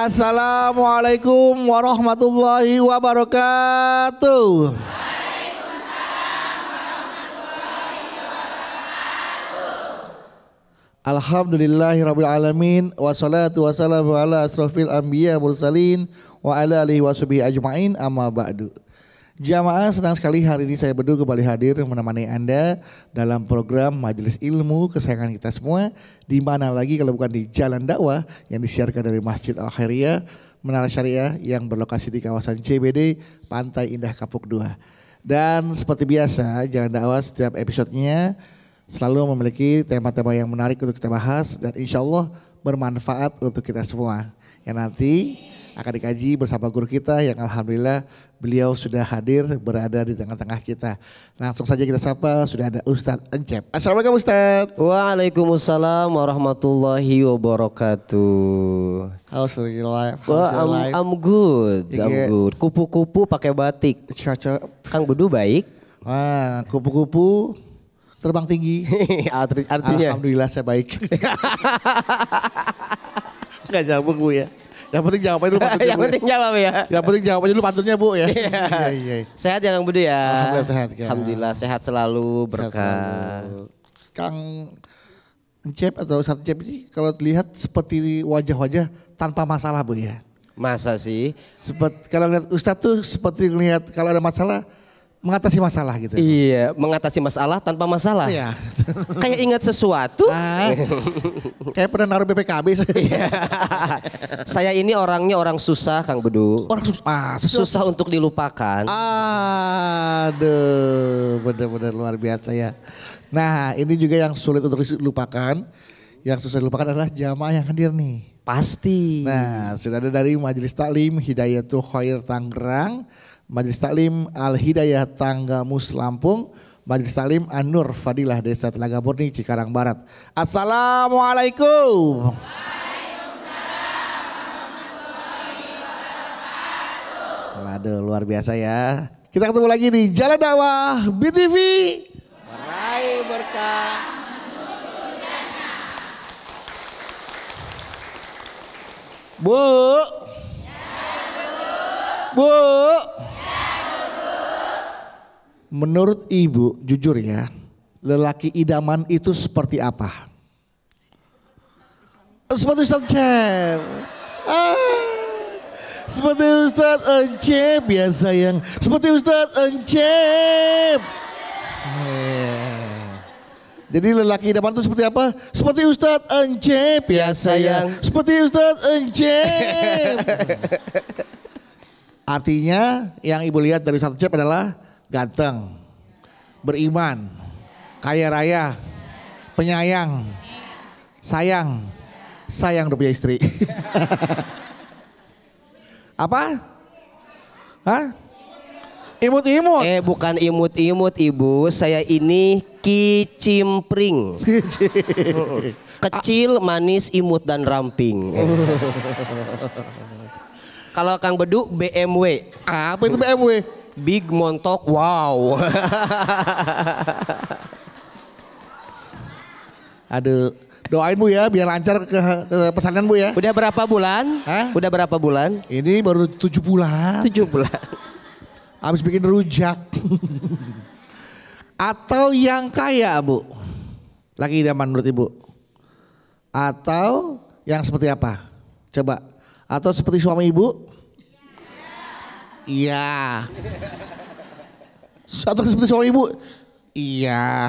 Assalamualaikum warahmatullahi wabarakatuh. Alhamdulillahirabbil alamin wassalatu wassalamu ala asrofil anbiya mursalin wa ala alihi washabihi ajmain amma ba'du. Jamaah, senang sekali hari ini saya berdua kembali hadir menemani Anda dalam program Majelis Ilmu kesayangan kita semua. Di mana lagi kalau bukan di Jalan Dakwah yang disiarkan dari Masjid Al Khairiyah Menara Syariah yang berlokasi di kawasan CBD Pantai Indah Kapuk 2. Dan seperti biasa Jalan Dakwah setiap episodenya selalu memiliki tema-tema yang menarik untuk kita bahas dan insya Allah bermanfaat untuk kita semua. Yang nanti akan dikaji bersama guru kita yang alhamdulillah beliau sudah hadir berada di tengah-tengah kita. Langsung saja kita sapa, sudah ada Ustadz Encep. Assalamualaikum Ustadz. Waalaikumsalam warahmatullahi wabarakatuh. How's the life? I'm good, I'm good. Kupu-kupu pakai batik. Cocok. Kang Bedu baik. Wah, kupu-kupu terbang tinggi. Artinya? Alhamdulillah saya baik. Gak nyambung Bu ya. Yang penting jawab aja dulu pantunnya. Yang penting jawab ya. Yang penting jawab aja dulu pantunnya Bu ya. Iya. Sehat ya Kang Bedu ya. Alhamdulillah sehat. Kan? Alhamdulillah sehat selalu, berkah. Kang Encep atau Ustadz Encep ini kalau dilihat seperti wajah-wajah tanpa masalah Bu ya. Masa sih? Kalau lihat Ustadz tuh seperti lihat kalau ada masalah mengatasi masalah gitu. Iya, mengatasi masalah tanpa masalah. Iya. Kayak ingat sesuatu. Kayak pernah naruh BPKB. Iya. Saya ini orangnya orang susah Kang Bedu. Orang susah. Susah untuk dilupakan. Aduh, benar-benar luar biasa ya. Nah, ini juga yang sulit untuk dilupakan. Yang susah dilupakan adalah jamaah yang hadir nih. Pasti. Nah, sudah ada dari Majelis Taklim Hidayatul Khair Tangerang, Majelis Taklim Al-Hidayah Tanggamus Lampung, Majelis Taklim An-Nur Fadilah Desa Telaga Murni Cikarang Barat. Assalamualaikum. Waduh, luar biasa ya. Kita ketemu lagi di Jalan Dakwah BTV. Meraih berkah. Bu. Bu. Menurut Ibu, jujur ya, lelaki idaman itu seperti apa? Seperti Ustadz Encep. Seperti Ustadz Encep ya sayang. Seperti Ustadz Encep. Jadi lelaki idaman itu seperti apa? Seperti Ustadz Encep ya sayang. Seperti Ustadz Encep. Artinya yang Ibu lihat dari Ustadz Encep adalah ganteng, beriman, kaya raya, penyayang, sayang udah punya istri. Apa? Hah? Imut-imut? Bukan imut-imut Ibu, saya ini kicimpring. Kecil, manis, imut dan ramping. Kalau Kang Bedu BMW. Apa itu BMW? Big montok, wow. Aduh, doain Bu ya biar lancar ke pesantren Bu ya. Udah berapa bulan? Hah? Udah berapa bulan? Ini baru 7 bulan. 7 bulan. Habis bikin rujak. Atau yang kaya Bu? Laki idaman menurut Ibu? Atau yang seperti apa? Coba. Atau seperti suami Ibu? Iya. Atau seperti suami Ibu? Iya.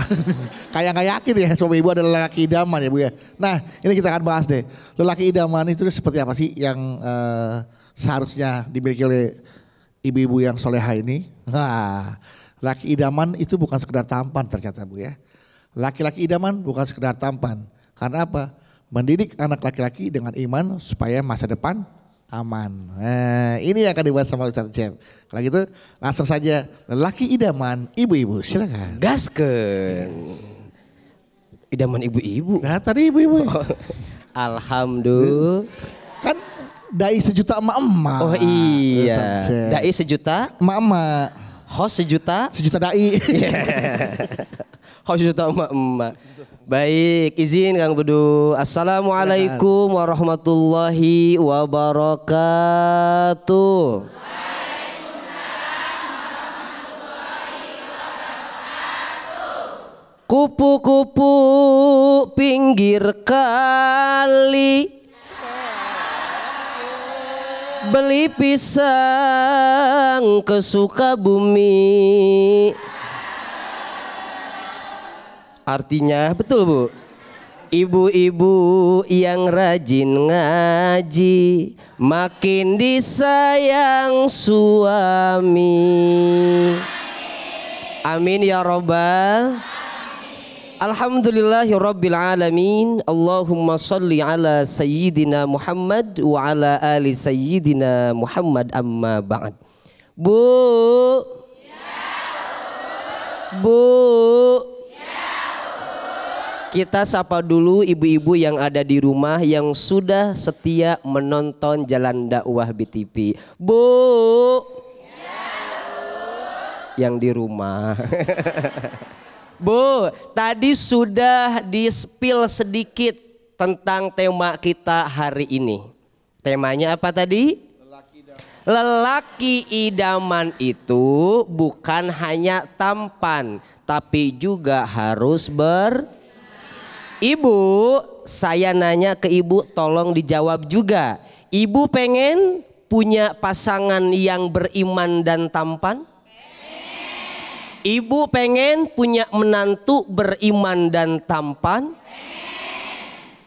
Kayak gak yakin ya suami Ibu adalah lelaki idaman ya Bu ya. Nah ini kita akan bahas deh. Lelaki idaman itu seperti apa sih yang seharusnya dimiliki oleh ibu-ibu yang soleha ini? Laki idaman itu bukan sekedar tampan ternyata Bu ya. Laki-laki idaman bukan sekedar tampan. Karena apa? Mendidik anak laki-laki dengan iman supaya masa depan aman. Nah, ini yang akan dibahas sama Ustadz Encep. Kalau gitu langsung saja lelaki idaman ibu-ibu silakan. Gaskeun. Idaman ibu-ibu. Nah tadi ibu-ibu. Alhamdulillah. Kan dai sejuta emak-emak. Oh iya. Dai sejuta. Emak-emak. Host sejuta. Sejuta dai. Khusus emak-emak. Baik, izin Kang Bedu. Assalamualaikum warahmatullahi wabarakatuh. Kupu-kupu pinggir kali beli pisang ke Sukabumi. Artinya betul Bu. Ibu-ibu yang rajin ngaji makin disayang suami. Amin ya robbal. Alhamdulillahirabbil alamin. Allahumma shalli ala sayyidina Muhammad wa ala ali sayyidina Muhammad, amma ba'd. Bu. Kita sapa dulu ibu-ibu yang ada di rumah yang sudah setia menonton Jalan Dakwah BTV. Bu. Yang di rumah. Bu, tadi sudah di-spill sedikit tentang tema kita hari ini. Temanya apa tadi? Lelaki idaman itu bukan hanya tampan, tapi juga harus Ibu, saya nanya ke ibu, tolong dijawab juga. Ibu pengen punya pasangan yang beriman dan tampan? Ibu pengen punya menantu beriman dan tampan?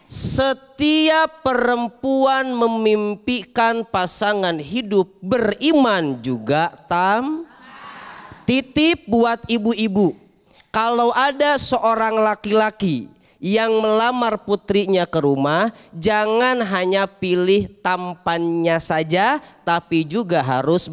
Setiap perempuan memimpikan pasangan hidup beriman juga Titip buat ibu-ibu. Kalau ada seorang laki-laki yang melamar putrinya ke rumah, jangan hanya pilih tampannya saja, tapi juga harus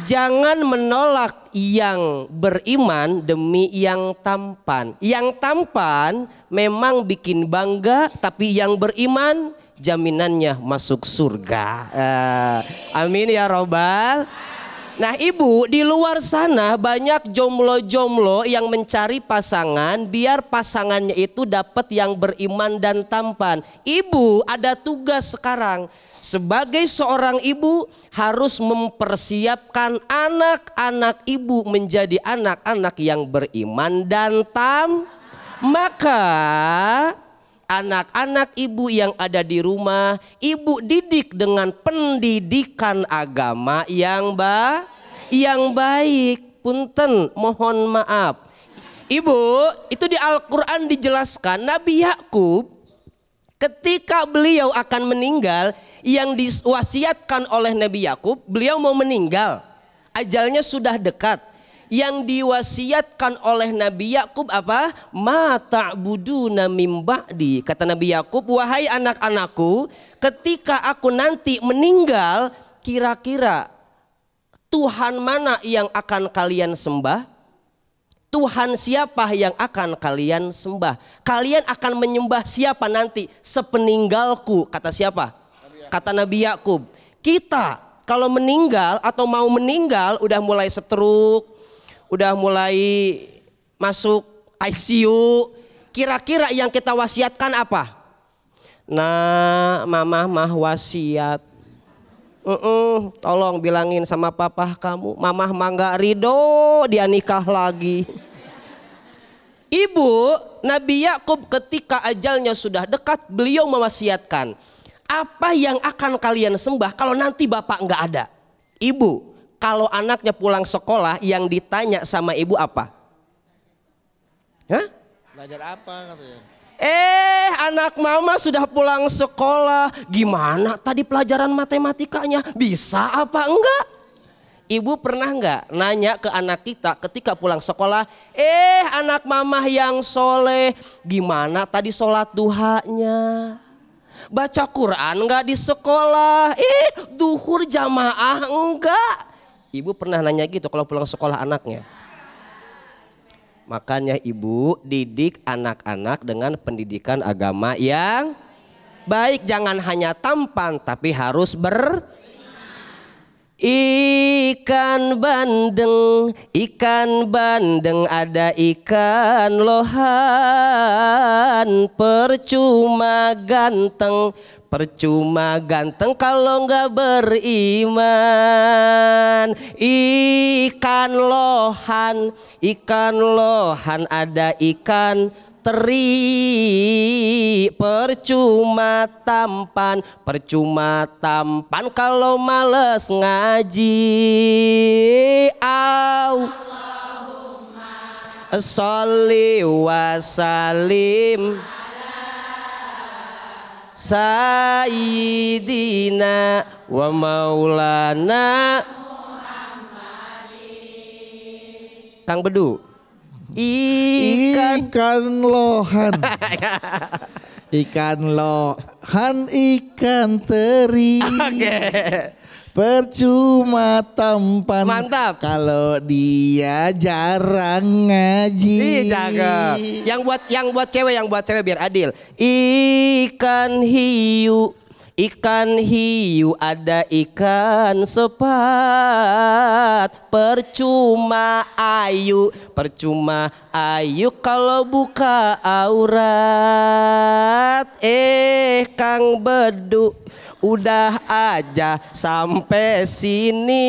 Jangan menolak yang beriman demi yang tampan. Yang tampan memang bikin bangga, tapi yang beriman jaminannya masuk surga. Amin ya robbal. Nah ibu, di luar sana banyak jomblo-jomblo yang mencari pasangan biar pasangannya itu dapat yang beriman dan tampan. Ibu ada tugas sekarang. Sebagai seorang ibu harus mempersiapkan anak-anak ibu menjadi anak-anak yang beriman dan Maka anak-anak ibu yang ada di rumah, ibu didik dengan pendidikan agama yang baik. Punten, mohon maaf. Ibu, itu di Al-Quran dijelaskan Nabi Yakub ketika beliau akan meninggal, yang diwasiatkan oleh Nabi Yakub, beliau mau meninggal, ajalnya sudah dekat. Yang diwasiatkan oleh Nabi Yakub apa? Ma ta'buduna mim ba'di. Kata Nabi Yakub, wahai anak-anakku, ketika aku nanti meninggal, kira-kira Tuhan mana yang akan kalian sembah? Tuhan siapa yang akan kalian sembah? Kalian akan menyembah siapa nanti sepeninggalku? Kata siapa? Kata Nabi Yakub. Kita kalau meninggal atau mau meninggal udah mulai stroke, udah mulai masuk ICU, kira-kira yang kita wasiatkan apa? Nah, mamah mah wasiat. Tolong bilangin sama papa kamu, mamah mah nggak ridho dia nikah lagi. Ibu, Nabi Yakub ketika ajalnya sudah dekat, beliau mewasiatkan, apa yang akan kalian sembah kalau nanti bapak nggak ada? Ibu, kalau anaknya pulang sekolah yang ditanya sama ibu apa? Hah? Belajar apa katanya? Anak mama sudah pulang sekolah. Gimana tadi pelajaran matematikanya? Bisa apa enggak? Ibu pernah enggak nanya ke anak kita ketika pulang sekolah, anak mama yang soleh, gimana tadi sholat duhanya? Baca Quran enggak di sekolah? Duhur jamaah enggak? Ibu pernah nanya gitu kalau pulang sekolah anaknya. Makanya ibu didik anak-anak dengan pendidikan agama yang baik. Jangan hanya tampan tapi harus Ikan bandeng ada ikan lohan. Percuma ganteng kalau nggak beriman. Ikan lohan ada ikan teri. Percuma tampan kalau males ngaji. Allahumma sholli wa salim Sayyidina wa maulana Muhammadin. Kang Bedu, ikan lohan. Ikan lohan, ikan teri. Percuma tampan. Mantap. Kalau dia jarang ngaji. Cakep. Yang buat cewek biar adil. Ikan hiu ada ikan sepat. Percuma ayu kalau buka aurat. Kang Bedu, udah aja sampai sini.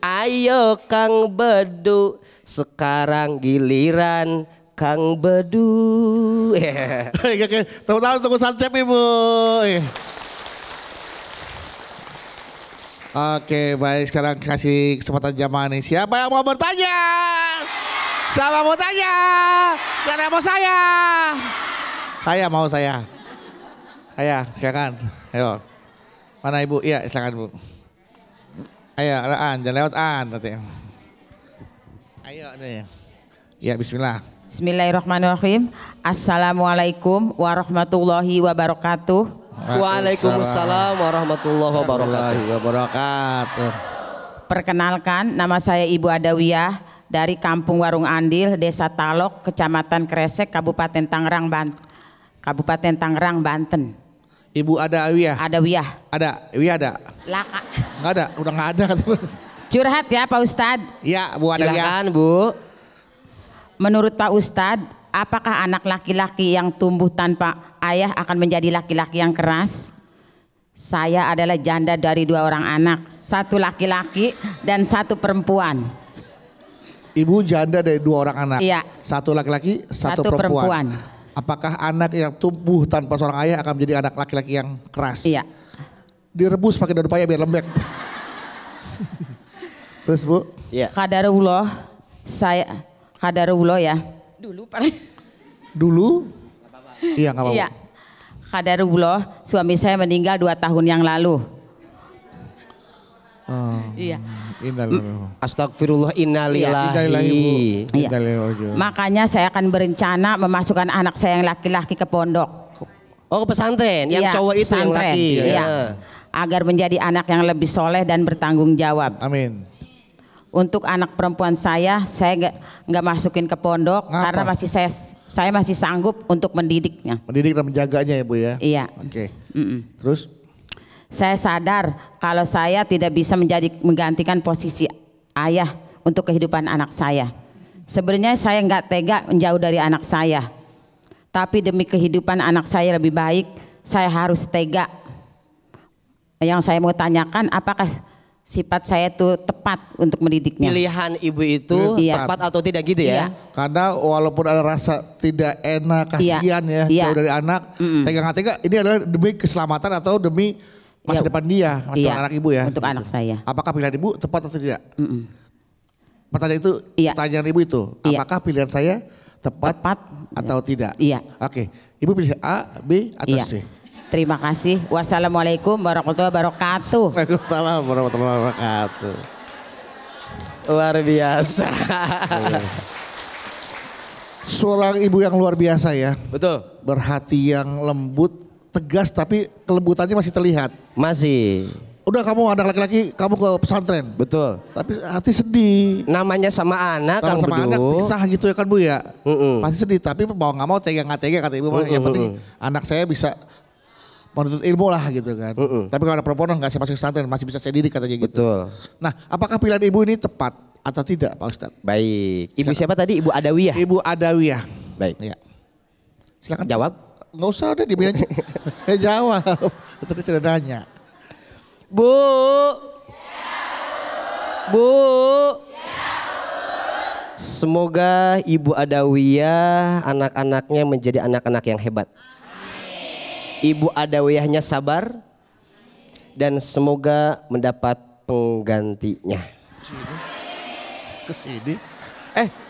Ayo Kang Bedu, sekarang giliran Kang Bedu. Tepuk-tangan untuk Ustaz Cep, Ibu. Oke, baik, sekarang kasih kesempatan jamaah nih. Siapa yang mau bertanya? Siapa mau tanya? Siapa yang mau saya? Saya, silakan. Ayo. Mana Ibu? Iya, silakan Bu. Ayo, jangan lewat nanti. Ayo nih. Ya, bismillah. Bismillahirrahmanirrahim. Assalamualaikum warahmatullahi wabarakatuh. Waalaikumsalam warahmatullahi wabarakatuh. Perkenalkan, nama saya Ibu Adawiyah dari Kampung Warung Andil, Desa Talok, Kecamatan Kresek, Kabupaten Tangerang, Banten. Ibu Adawiyah. Adawiyah. Wiyah ada? Laka. Enggak ada, udah enggak ada. Curhat ya Pak Ustadz. Iya, Bu Adawiyah. Silakan Bu. Menurut Pak Ustadz, apakah anak laki-laki yang tumbuh tanpa ayah akan menjadi laki-laki yang keras? Saya adalah janda dari 2 orang anak, 1 laki-laki dan 1 perempuan. Ibu janda dari 2 orang anak. Iya. 1 laki-laki, 1 1 perempuan. Apakah anak yang tumbuh tanpa seorang ayah akan menjadi anak laki-laki yang keras? Iya. Direbus pakai daun paya biar lembek. Terus Bu? Iya. Qadarullah ya. Dulu? Iya, nggak apa-apa. Iya. Qadarullah, suami saya meninggal 2 tahun yang lalu. Iya. Astagfirullah, innalillahi. Iya. Makanya saya akan berencana memasukkan anak saya yang laki-laki ke pondok. Oh, ke pesantren, yang Iya, cowok itu yang pesantren. laki. Iya. Agar menjadi anak yang lebih soleh dan bertanggung jawab. Amin. Untuk anak perempuan saya nggak masukin ke pondok. Ngapa? Karena saya masih sanggup untuk mendidiknya. Mendidik dan menjaganya ya Bu ya. Iya. Oke. Terus? Saya sadar kalau saya tidak bisa menggantikan posisi ayah untuk kehidupan anak saya. Sebenarnya saya nggak tega menjauh dari anak saya. Tapi demi kehidupan anak saya lebih baik, saya harus tega. Yang saya mau tanyakan, apakah sifat saya itu tepat untuk mendidiknya? Pilihan ibu itu tepat atau tidak gitu ya? Karena walaupun ada rasa tidak enak, kasihan ya jauh dari anak, tega-tega ini adalah demi keselamatan atau demi masa depan dia, masa depan anak ibu ya. Untuk anak saya. Apakah pilihan ibu tepat atau tidak? Pertanyaan itu, pertanyaan ibu itu, apakah pilihan saya tepat atau tidak? Iya. Oke, ibu pilih A, B atau C? Terima kasih. Wassalamualaikum warahmatullahi wabarakatuh. Waalaikumsalam warahmatullahi wabarakatuh. Luar biasa. Seorang ibu yang luar biasa ya. Betul. Berhati yang lembut, tegas tapi kelembutannya masih terlihat. Masih. Udah kamu anak laki-laki, kamu ke pesantren. Betul. Tapi hati sedih. Namanya sama anak kan sama anak pisah gitu ya kan Bu ya. Pasti sedih, tapi mau nggak mau tega nggak tega kata ibu. Yang penting anak saya bisa menuntut ilmu lah gitu kan. Tapi kalau ada perempuan nggak saya masuk pesantren, masih bisa saya didik katanya gitu. Betul. Nah, apakah pilihan ibu ini tepat atau tidak Pak Ustadz? Baik. Ibu siapa tadi? Ibu Adawiyah. Ibu Adawiyah. Baik. Ya. Silakan Jawab. Nggak usah udah dibilang aja. Saya jawab. Tadi sudah nanya. Bu. Bu. Semoga Ibu Adawiyah anak-anaknya menjadi anak-anak yang hebat. Ibu Adawiyahnya sabar dan semoga mendapat penggantinya. Kesini.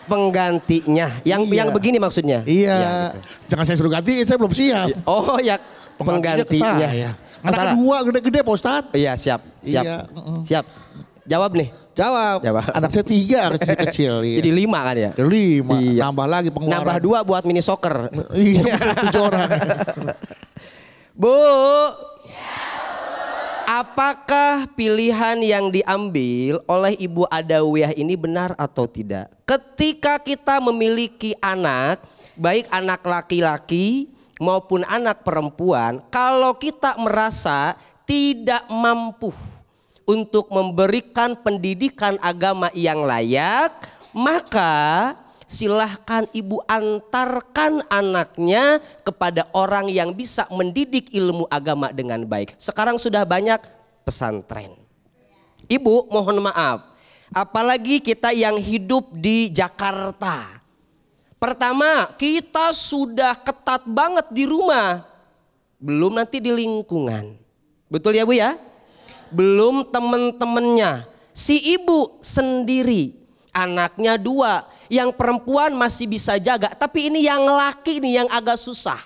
Penggantinya yang begini maksudnya. Iya. Ya, gitu. Jangan saya suruh gantiin, saya belum siap. Oh ya, penggantinya. Anak kedua gede-gede Pak Ustadz. Iya, siap. Iya. Siap. Jawab nih. Jawab. Anak saya 3 kecil. Iya. Jadi 5 kan ya? 5. Iya. Nambah lagi pengeluaran. Nambah 2 buat mini soccer. Iya, 7 orang. Bu. Apakah pilihan yang diambil oleh Ibu Adawiyah ini benar atau tidak? Ketika kita memiliki anak, baik anak laki-laki maupun anak perempuan, kalau kita merasa tidak mampu untuk memberikan pendidikan agama yang layak, maka silahkan ibu antarkan anaknya kepada orang yang bisa mendidik ilmu agama dengan baik. Sekarang sudah banyak pesantren. Ibu mohon maaf, apalagi kita yang hidup di Jakarta. Pertama, kita sudah ketat banget di rumah. Belum nanti di lingkungan. Betul ya Bu ya? Belum teman-temannya. Si ibu sendiri, anaknya 2. Yang perempuan masih bisa jaga, tapi ini yang laki nih yang agak susah.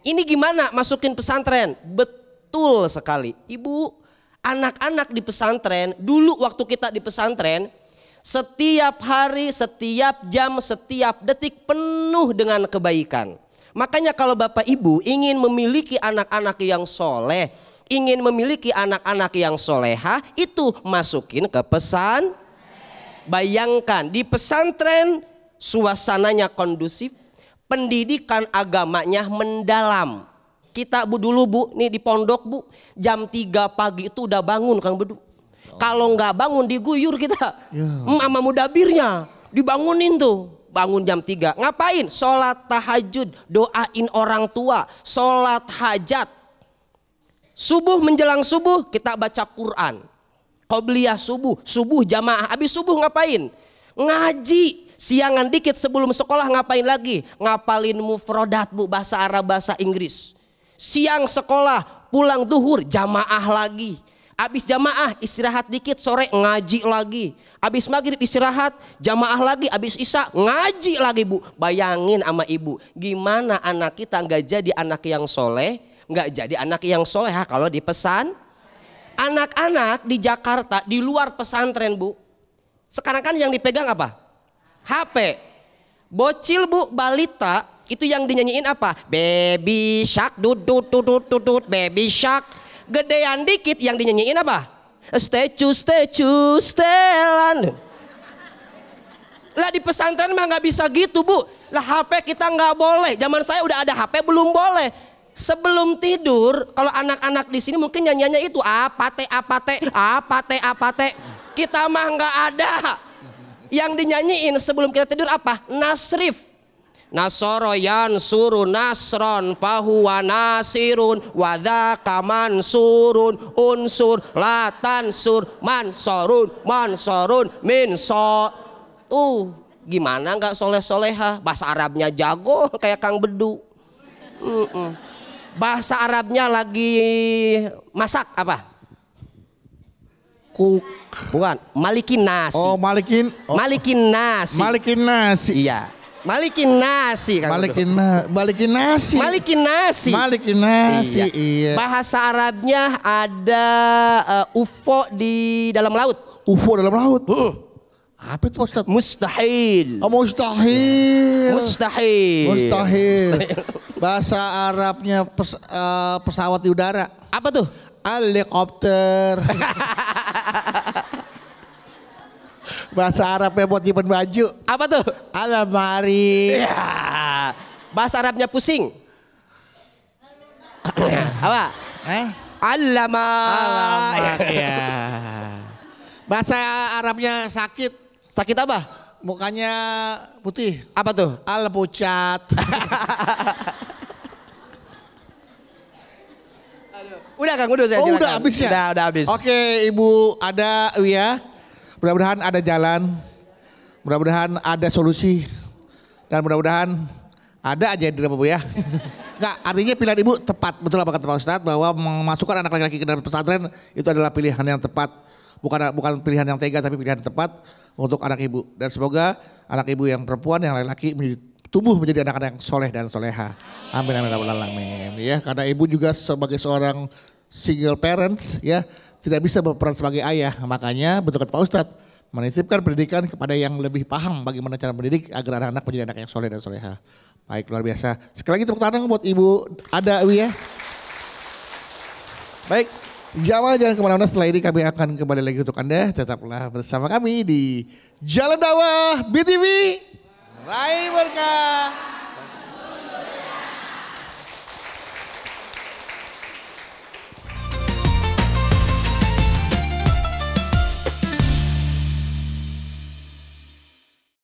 Ini gimana masukin pesantren? Betul sekali. Ibu, anak-anak di pesantren, dulu waktu kita di pesantren, setiap hari, setiap jam, setiap detik penuh dengan kebaikan. Makanya kalau Bapak Ibu ingin memiliki anak-anak yang soleh, ingin memiliki anak-anak yang soleha, itu masukin ke pesantren. Bayangkan di pesantren suasananya kondusif, pendidikan agamanya mendalam. Kita Bu dulu Bu, nih di pondok Bu, jam 3 pagi itu udah bangun Kang Bedu. Kalau nggak bangun diguyur kita, sama mudabirnya dibangunin tuh. Bangun jam 3, ngapain? Sholat tahajud, doain orang tua, sholat hajat. Subuh menjelang subuh kita baca Quran. Qobliyah subuh jamaah, habis subuh ngapain? Ngaji, siangan dikit sebelum sekolah ngapain lagi? Ngapalin mufrodat Bu, bahasa Arab, bahasa Inggris. Siang sekolah, pulang duhur jamaah lagi. Habis jamaah istirahat dikit, sore ngaji lagi. Habis maghrib istirahat, jamaah lagi. Habis isya ngaji lagi Bu. Bayangin sama ibu, gimana anak kita nggak jadi anak yang soleh, nggak jadi anak yang solehah kalau dipesan. Anak-anak di Jakarta di luar pesantren Bu, sekarang kan yang dipegang apa? HP. Bocil Bu, balita itu yang dinyanyiin apa? Baby shark, dudut dudut dudut, baby shark. Gedean dikit yang dinyanyiin apa? Statue setelan. Lah di pesantren mah nggak bisa gitu Bu. Lah HP kita nggak boleh. Zaman saya udah ada HP belum boleh. Sebelum tidur, kalau anak-anak di sini mungkin nyanyiannya itu apa teh. Kita mah nggak ada. Yang dinyanyiin sebelum kita tidur apa? Nasrif. Nasoroyan surun nasron fahuwa nasirun wadaka mansurun unsur latan sur mansorun minso. Gimana nggak soleh-soleha? Bahasa Arabnya jago kayak Kang Bedu. Bahasa Arabnya lagi masak apa? Cook. Bukan, malikin nasi. Oh, malikin nasi. Malikin nasi. Iya. Malikin nasi. Balikin nasi. Iya. Bahasa Arabnya ada UFO di dalam laut. UFO dalam laut. Apa itu Ustaz? Mustahil. Oh, mustahil. Bahasa Arabnya pesawat di udara. Apa tuh? Helikopter. Bahasa Arabnya buat nyimpen baju. Apa tuh? Alamari. Ya. Bahasa Arabnya pusing. Apa? Allama. Ya. Bahasa Arabnya sakit. Sakit apa? Mukanya putih. Apa tuh? Al-pucat. Udah Kang, udah saya silakan. Udah habis ya? Udah habis. Oke, Ibu ada ya. Mudah-mudahan ada jalan. Mudah-mudahan ada solusi. Dan mudah-mudahan ada aja di Bu ya. Enggak, artinya pilihan Ibu tepat. Betul apa kata Pak Ustadz bahwa memasukkan anak laki-laki ke dalam pesantren itu adalah pilihan yang tepat. Bukan pilihan yang tega tapi pilihan yang tepat untuk anak Ibu. Dan semoga anak Ibu yang perempuan yang laki-laki tumbuh menjadi anak-anak yang soleh dan soleha. Amin amin amin. Ya, karena Ibu juga sebagai seorang single parents ya tidak bisa berperan sebagai ayah. Makanya bentuk kata Pak Ustadz menitipkan pendidikan kepada yang lebih paham bagaimana cara mendidik agar anak-anak menjadi anak yang soleh dan soleha. Baik, luar biasa. Sekali lagi tepuk tangan buat Ibu Ada ya. Baik, jangan kemana-mana, setelah ini kami akan kembali lagi untuk Anda. Tetaplah bersama kami di Jalan Dakwah BTV. Rai Berkah.